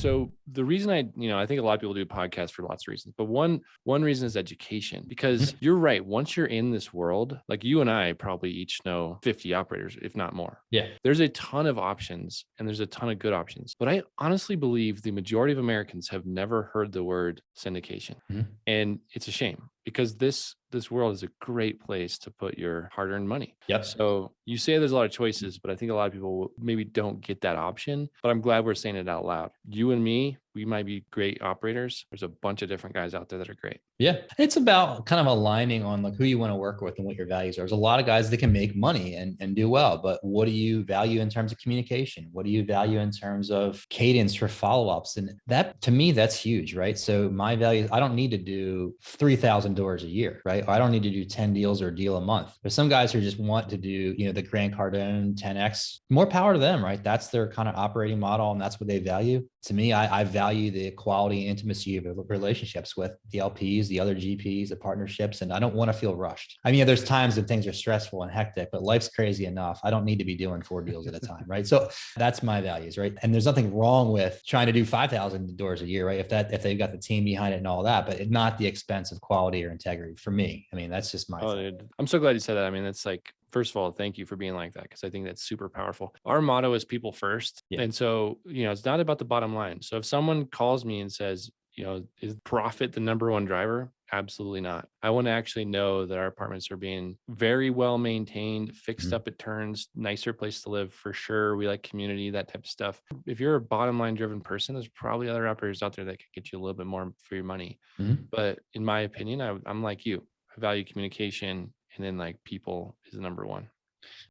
So the reason I think a lot of people do podcasts for lots of reasons, but one reason is education, because you're right. Once you're in this world, like you and I probably each know 50 operators, if not more. Yeah. There's a ton of options and there's a ton of good options, but I honestly believe the majority of Americans have never heard the word syndication. And it's a shame, because this world is a great place to put your hard-earned money. Yep. So you say there's a lot of choices, but I think a lot of people maybe don't get that option. But I'm glad we're saying it out loud. You and me, we might be great operators. There's a bunch of different guys out there that are great. Yeah. It's about kind of aligning on like who you want to work with and what your values are. There's a lot of guys that can make money and do well, but what do you value in terms of communication? What do you value in terms of cadence for follow-ups? And that, to me, that's huge, right? So my value, I don't need to do 3,000 doors a year, right? I don't need to do 10 deals or a deal a month. There's some guys who just want to do, the Grant Cardone 10X, more power to them, right? That's their kind of operating model and that's what they value. To me, I value the quality and intimacy of relationships with the LPs, the other GPs, the partnerships, and I don't want to feel rushed. I mean, there's times that things are stressful and hectic, but life's crazy enough. I don't need to be doing 4 deals at a time, right? So that's my values, right? And there's nothing wrong with trying to do 5,000 doors a year, right? If they've got the team behind it and all that, but not the expense of quality or integrity for me. I mean, that's just my thing. Dude, I'm so glad you said that. I mean, it's like, first of all, thank you for being like that, because I think that's super powerful. Our motto is people first. Yeah. And so, it's not about the bottom line. So if someone calls me and says, is profit the number one driver? Absolutely not. I want to actually know that our apartments are being very well maintained, fixed up at turns, nicer place to live for sure. We like community, that type of stuff. If you're a bottom line driven person, there's probably other operators out there that could get you a little bit more for your money. But in my opinion, I'm like you. I value communication, and then like people is the number one.